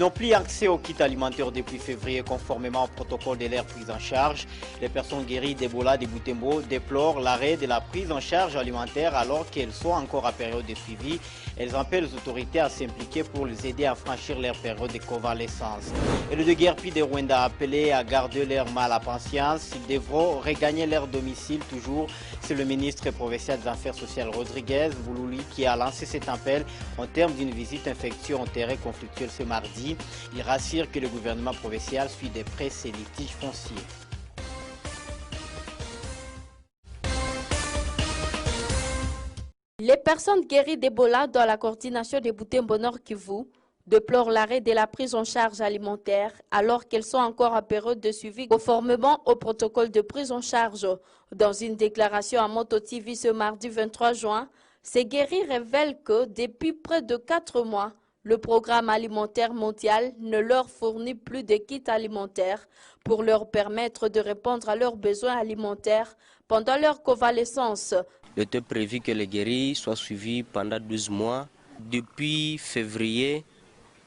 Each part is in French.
n'ont plus accès au kit alimentaire depuis février conformément au protocole de leur prise en charge. Les personnes guéries d'Ebola de Butembo déplorent l'arrêt de la prise en charge alimentaire alors qu'elles sont encore à période de suivi. Elles appellent les autorités à s'impliquer pour les aider à franchir leur période de convalescence. Et le de Guerpi de Rwanda a appelé à garder leur mal à patience. Ils devront regagner leur domicile toujours. C'est le ministre provincial des Affaires sociales Rodriguez Boulouli qui a lancé cet appel en termes d'une visite infectieuse en terrain conflictuel ce mardi. Il rassure que le gouvernement provincial suit de près ces litiges fonciers. Les personnes guéries d'Ebola dans la coordination de Butembo Nord Kivu déplorent l'arrêt de la prise en charge alimentaire alors qu'elles sont encore en période de suivi conformément au protocole de prise en charge. Dans une déclaration à Moto TV ce mardi 23 juin, ces guéris révèlent que depuis près de 4 mois, le programme alimentaire mondial ne leur fournit plus de kits alimentaires pour leur permettre de répondre à leurs besoins alimentaires pendant leur convalescence. Il était prévu que les guéris soient suivis pendant 12 mois. Depuis février,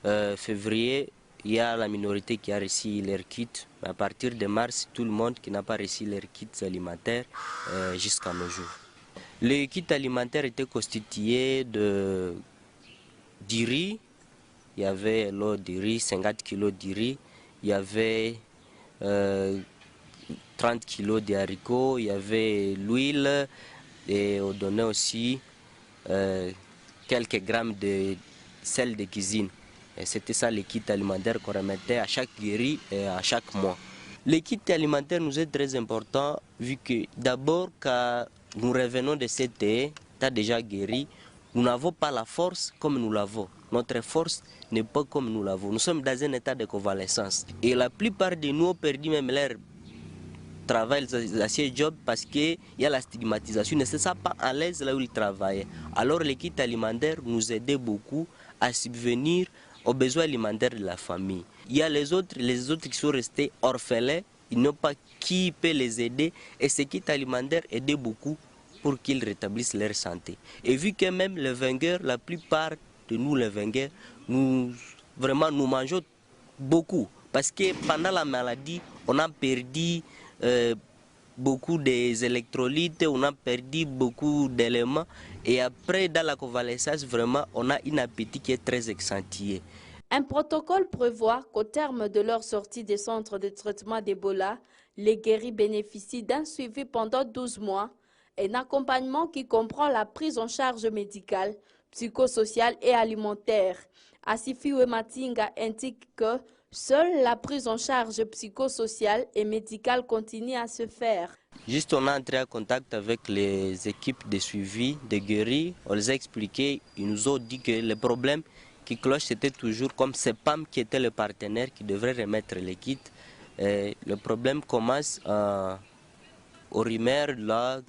il y a la minorité qui a reçu leur kit. À partir de mars, tout le monde qui n'a pas reçu leur kits alimentaires jusqu'à nos jours. Le kit alimentaire était constitué de riz. Il y avait l'eau de riz, 50 kg de riz. Il y avait 30 kg de haricots. Il y avait l'huile. Et on donnait aussi quelques grammes de sel de cuisine. C'était ça le kit alimentaire qu'on remettait à chaque guéri et à chaque mois. Le kit alimentaire nous est très important vu que d'abord quand nous revenons de cet état déjà guéri, nous n'avons pas la force comme nous l'avons. Notre force n'est pas comme nous l'avons. Nous sommes dans un état de convalescence. Et la plupart de nous ont perdu même leur travail, l'ancien job, parce qu'il y a la stigmatisation. Ils ne se sentent pas à l'aise là où ils travaillaient. Alors les kits alimentaires nous aidaient beaucoup à subvenir aux besoins alimentaires de la famille. Il y a les autres qui sont restés orphelins, ils n'ont pas qui peut les aider. Et ces kits alimentaires aidaient beaucoup pour qu'ils rétablissent leur santé. Et vu que même les vainqueurs, la plupart de nous les vainqueurs, nous mangeons beaucoup. Parce que pendant la maladie, on a perdu beaucoup des électrolytes, on a perdu beaucoup d'éléments. Et après, dans la convalescence, vraiment, on a un appétit qui est très accentué. Un protocole prévoit qu'au terme de leur sortie des centres de traitement d'Ebola, les guéris bénéficient d'un suivi pendant 12 mois, un accompagnement qui comprend la prise en charge médicale, psychosociale et alimentaire. Asifiwe Matinga indique que seule la prise en charge psychosociale et médicale continue à se faire. Juste on a entré en contact avec les équipes de suivi, de guéris, on les a expliqué, ils nous ont dit que le problème qui cloche c'était toujours comme c'est PAM qui était le partenaire qui devrait remettre les kits. Le problème commence aux rumeurs là,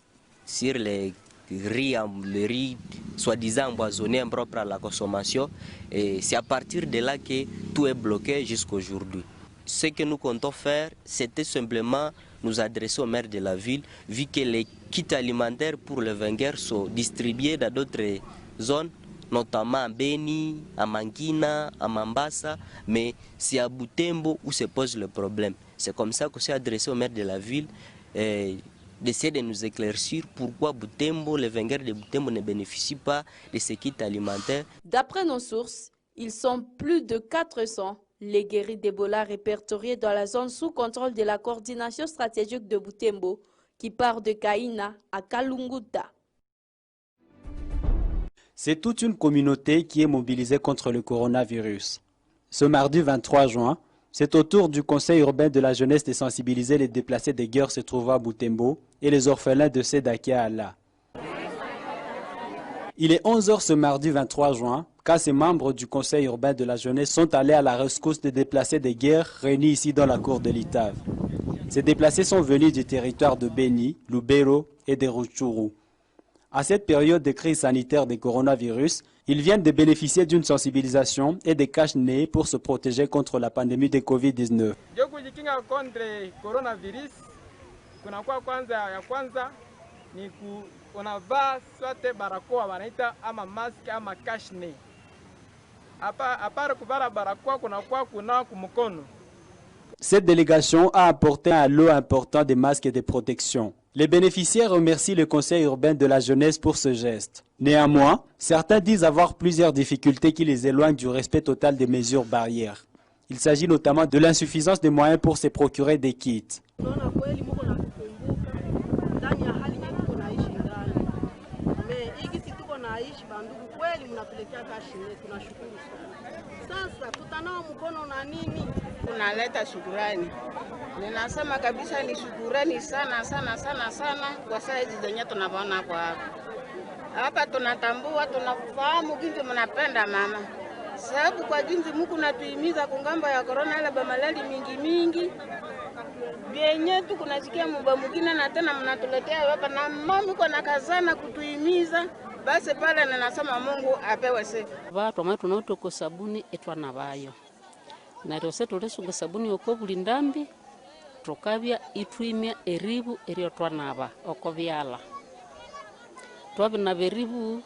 sur les riz soi-disant empoisonné, impropre à la consommation. Et c'est à partir de là que tout est bloqué jusqu'à aujourd'hui. Ce que nous comptons faire, c'était simplement nous adresser au maire de la ville, vu que les kits alimentaires pour les vainqueurs sont distribués dans d'autres zones, notamment à Beni, à Mangina, à Mambasa, mais c'est à Butembo où se pose le problème. C'est comme ça qu'on s'est adressé au maire de la ville, d'essayer de nous éclaircir pourquoi Butembo, les vainqueurs de Butembo ne bénéficient pas de ces kits alimentaires. D'après nos sources, ils sont plus de 400, les guéris d'Ebola répertoriés dans la zone sous contrôle de la coordination stratégique de Butembo, qui part de Kaina à Kalunguta. C'est toute une communauté qui est mobilisée contre le coronavirus. Ce mardi 23 juin, c'est au tour du Conseil urbain de la jeunesse de sensibiliser les déplacés des guerres se trouvant à Butembo et les orphelins de Sedakia Allah. Il est 11 h ce mardi 23 juin, quand ces membres du Conseil urbain de la jeunesse sont allés à la rescousse des déplacés des guerres réunis ici dans la cour de l'Itave. Ces déplacés sont venus du territoire de Beni, Lubero et de Rutshuru. À cette période de crise sanitaire du coronavirus, ils viennent de bénéficier d'une sensibilisation et des cache-nez pour se protéger contre la pandémie de Covid-19. Unavaa sote barakoa wanaita ama mask ama kashne. Cette délégation a apporté un lot important de masques et de protection. Les bénéficiaires remercient le Conseil urbain de la jeunesse pour ce geste. Néanmoins, certains disent avoir plusieurs difficultés qui les éloignent du respect total des mesures barrières. Il s'agit notamment de l'insuffisance de moyens pour se procurer des kits. Unaleta shukurani. Ninasema kabisa ni shukurani sana kwa saa hizi zenye tunaona kwa hapa. Hapa tunatambua, tunafahamu jinsi mnapenda mama. Sababu kwa jinsi Mungu natuhimiza kungamba ya corona ile bamalali mingi. Vyenye tu kunasikia mba mwingine na tena mnatuletea hapa na mama iko nakazana kutuhimiza. Basi pale ninasema Mungu apewe sifa. Watu ambao tunaotoko sabuni etwana bayo. Na rose tulesunga sabuni oko bulindambi tokabya itwimya eribu eriotwanaba oko byala. Twabina beribu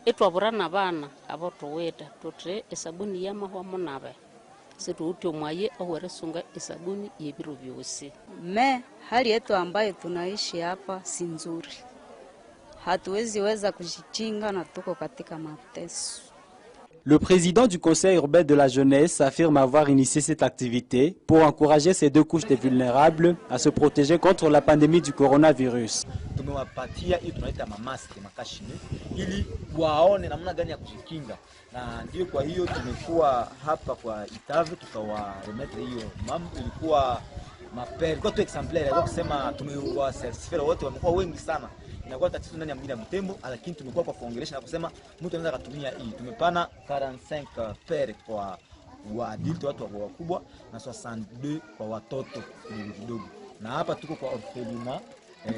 etwaburana bana abo toweta totre esabuni yamahwa munabe. Setuuti omwaye oweresunga esabuni yebiro byose. Hali yetu ambayo tunaishi hapa si nzuri. Hatuwezi weza kujikinga na tuko katika mateso. Le président du Conseil urbain de la jeunesse affirme avoir initié cette activité pour encourager ces deux couches de vulnérables à se protéger contre la pandémie du coronavirus. Tumewapatia hii tunaita mamaski makashine ili waone namna gani ya kujikinga, na ndio kwa hiyo tumekuwa hapa kwa Itave tukawaremetre hiyo mambo. Ilikuwa mapere kwa tu exemplaire kwa kusema tumewasertifia wote, wamekuwa wengi sana. Inakuwa tatizo ndani ya mjini ya Butembo, lakini tumekuwa kwa kuongelesha na kusema mtu anaweza kutumia hii. Tumepana 45 pere kwa waadulti, watu wakubwa, na 62 kwa watoto vidogo. Na hapa tuko kwa orphelinat,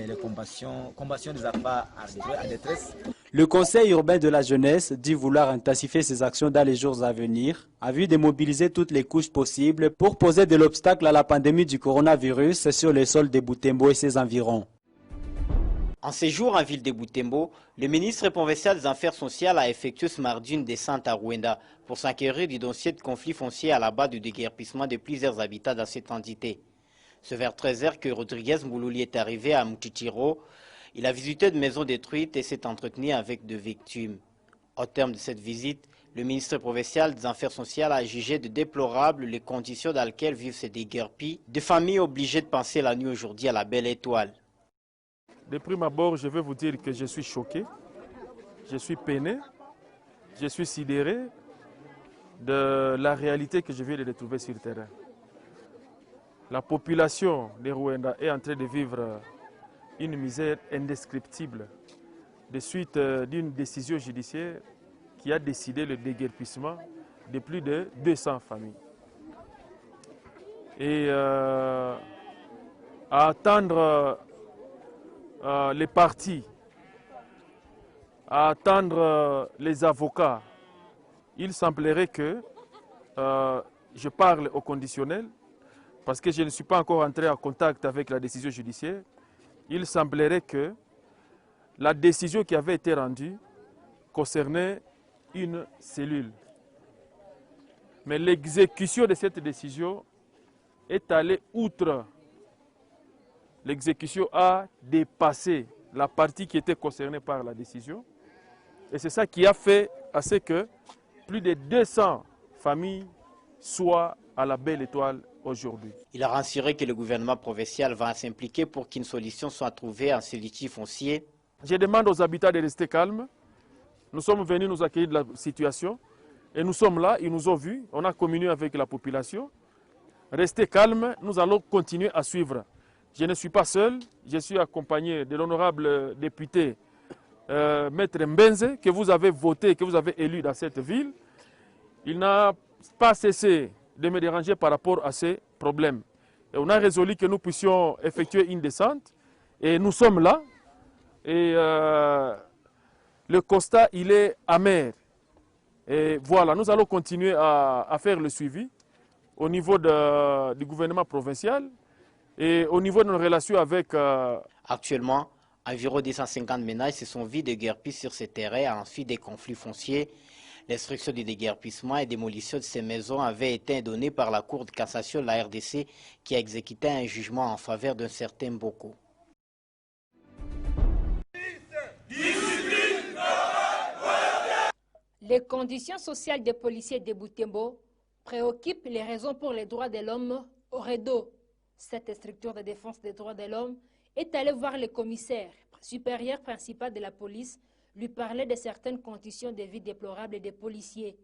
les compassion des enfants à détresse. Le Conseil urbain de la jeunesse dit vouloir intensifier ses actions dans les jours à venir, en vue de mobiliser toutes les couches possibles pour poser de l'obstacle à la pandémie du coronavirus sur les sols de Butembo et ses environs. En séjour en ville de Butembo, le ministre provincial des Affaires sociales a effectué ce mardi une descente à Rwanda pour s'enquérir du dossier de conflit foncier à la base du déguerpissement de plusieurs habitants dans cette entité. C'est vers 13h que Rodriguez Moulouli est arrivé à Mutitiro. Il a visité une maison détruite et s'est entretenu avec deux victimes. Au terme de cette visite, le ministre provincial des Affaires sociales a jugé de déplorables les conditions dans lesquelles vivent ces déguerpis, des familles obligées de passer la nuit aujourd'hui à la Belle Étoile. De prime abord, je vais vous dire que je suis choqué, je suis peiné, je suis sidéré de la réalité que je viens de retrouver sur le terrain. La population de Rwanda est en train de vivre une misère indescriptible de suite d'une décision judiciaire qui a décidé le déguerpissement de plus de 200 familles. Et à attendre les partis, à attendre les avocats, il semblerait que je parle au conditionnel parce que je ne suis pas encore entré en contact avec la décision judiciaire. Il semblerait que la décision qui avait été rendue concernait une cellule. Mais l'exécution de cette décision est allée outre. L'exécution a dépassé la partie qui était concernée par la décision. Et c'est ça qui a fait à ce que plus de 200 familles soient à la Belle Étoile aujourd'hui. Il a rassuré que le gouvernement provincial va s'impliquer pour qu'une solution soit trouvée en ce litige foncier. Je demande aux habitants de rester calmes. Nous sommes venus nous accueillir de la situation et nous sommes là, ils nous ont vus, on a communié avec la population. Restez calmes, nous allons continuer à suivre. Je ne suis pas seul, je suis accompagné de l'honorable député Maître Mbenze, que vous avez voté, que vous avez élu dans cette ville. Il n'a pas cessé de me déranger par rapport à ces problèmes. Et on a résolu que nous puissions effectuer une descente et nous sommes là. Et le constat, il est amer. Et voilà, nous allons continuer à faire le suivi au niveau du gouvernement provincial et au niveau de nos relations avec... Actuellement, Environ 250 ménages se sont vus déguerpis sur ces terrains ensuite des conflits fonciers. L'instruction de déguerpissement et démolition de ces maisons avait été donnée par la Cour de cassation de la RDC qui a exécuté un jugement en faveur d'un certain Boko. Les conditions sociales des policiers de Butembo préoccupent les raisons pour les droits de l'homme au REDO. Cette structure de défense des droits de l'homme est allée voir le commissaire supérieur principal de la police, lui parler de certaines conditions de vie déplorables des policiers.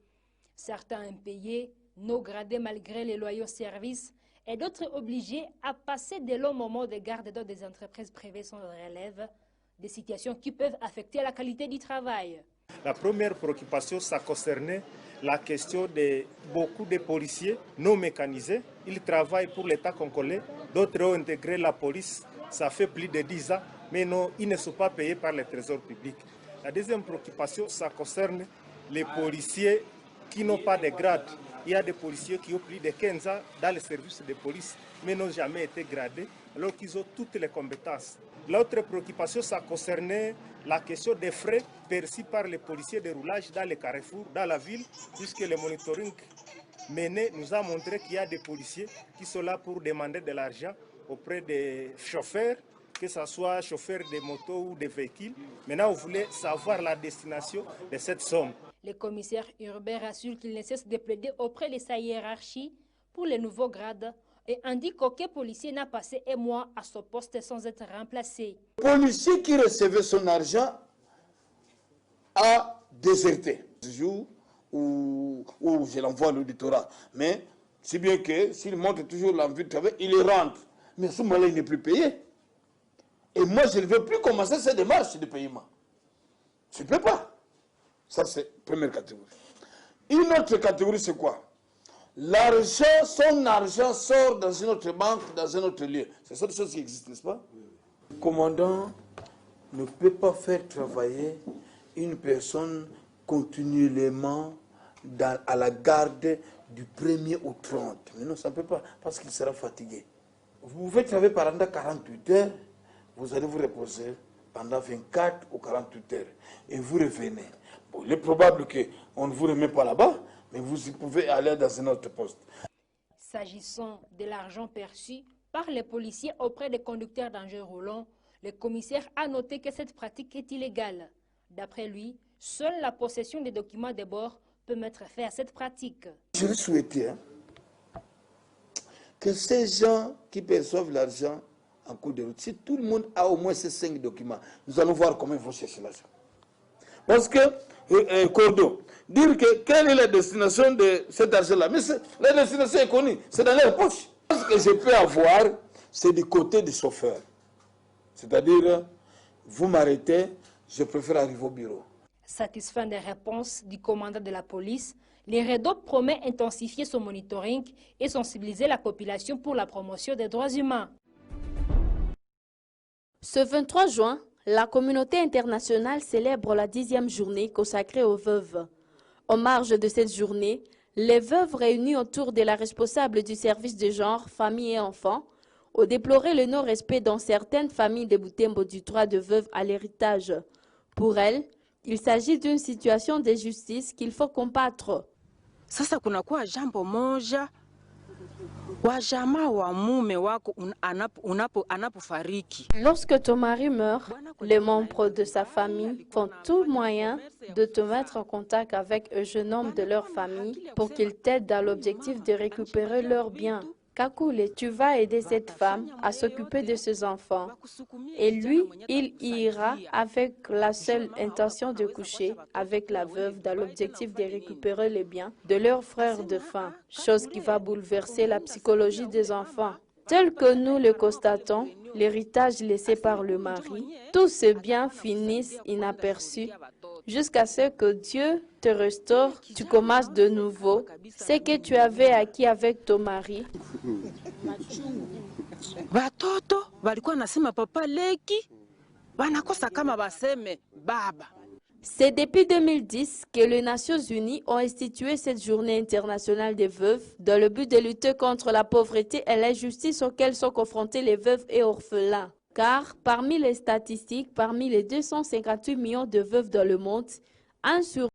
Certains impayés, non gradés malgré les loyaux services, et d'autres obligés à passer de longs moments de garde dans des entreprises privées sans relève, des situations qui peuvent affecter la qualité du travail. La première préoccupation, ça concernait la question de beaucoup de policiers non mécanisés. Ils travaillent pour l'État congolais, d'autres ont intégré la police, ça fait plus de 10 ans, mais non, ils ne sont pas payés par le trésor public. La deuxième préoccupation, ça concerne les policiers qui n'ont pas de grade. Il y a des policiers qui ont plus de 15 ans dans le service de police, mais n'ont jamais été gradés, alors qu'ils ont toutes les compétences. L'autre préoccupation, ça concernait la question des frais perçus par les policiers de roulage dans les carrefours, dans la ville, puisque le monitoring mené nous a montré qu'il y a des policiers qui sont là pour demander de l'argent auprès des chauffeurs, que ce soit chauffeurs de motos ou de véhicules. Maintenant, on voulait savoir la destination de cette somme. Le commissaire urbain rassure qu'il ne cesse de plaider auprès de sa hiérarchie pour les nouveaux grades et indique qu'aucun policier n'a passé un mois à son poste sans être remplacé. Le policier qui recevait son argent a déserté. Ce jour où je l'envoie à l'auditorat. Mais si bien que s'il montre toujours l'envie de travailler, il rentre. Mais à ce moment-là, il n'est plus payé. Et moi, je ne veux plus commencer cette démarche de paiement. Je ne peux pas. Ça, c'est la première catégorie. Une autre catégorie, c'est quoi? L'argent, son argent sort dans une autre banque, dans un autre lieu. C'est ça des choses qui existent, n'est-ce pas? Le commandant ne peut pas faire travailler une personne continuellement à la garde du 1er au 30. Mais non, ça ne peut pas, parce qu'il sera fatigué. Vous pouvez travailler pendant 48 heures, vous allez vous reposer pendant 24 ou 48 heures. Et vous revenez. Bon, il est probable qu'on ne vous remet pas là-bas, mais vous pouvez aller dans un autre poste. S'agissant de l'argent perçu par les policiers auprès des conducteurs d'engins roulants, le commissaire a noté que cette pratique est illégale. D'après lui, seule la possession des documents de bord peut mettre fin à cette pratique. Je souhaitais que ces gens qui perçoivent l'argent en cours de route, si tout le monde a au moins ces 5 documents, nous allons voir comment ils vont chercher l'argent. Parce que, Cordo, dire que quelle est la destination de cet argent-là, mais la destination est connue, c'est dans leur poche. Ce que je peux avoir, c'est du côté du chauffeur. C'est-à-dire, vous m'arrêtez, je préfère arriver au bureau. Satisfait des réponses du commandant de la police, le REDO promet intensifier son monitoring et sensibiliser la population pour la promotion des droits humains. Ce 23 juin, la communauté internationale célèbre la 10e journée consacrée aux veuves. En marge de cette journée, les veuves réunies autour de la responsable du service de genre, famille et enfants ont déploré le non-respect dans certaines familles de Butembo du droit de veuve à l'héritage. Pour elles, il s'agit d'une situation de justice qu'il faut combattre. Sasa kunakuwa jambo moja wa jamaa wa mume wako anapofariki. Lorsque ton mari meurt, les membres de sa famille font tout moyen de te mettre en contact avec un jeune homme de leur famille pour qu'il t'aide dans l'objectif de récupérer leurs biens. Kakule, tu vas aider cette femme à s'occuper de ses enfants. Et lui, il ira avec la seule intention de coucher avec la veuve dans l'objectif de récupérer les biens de leur frère défunt, chose qui va bouleverser la psychologie des enfants. Tel que nous le constatons, l'héritage laissé par le mari, tous ces biens finissent inaperçus jusqu'à ce que Dieu te restaure, tu commences de nouveau ce que tu avais acquis avec ton mari. Watoto walikuwa nasema papa leki wanakosa kama baseme baba. C'est depuis 2010 que les Nations Unies ont institué cette journée internationale des veuves dans le but de lutter contre la pauvreté et l'injustice auxquelles sont confrontés les veuves et orphelins. Car parmi les statistiques, parmi les 258 millions de veuves dans le monde, 1 sur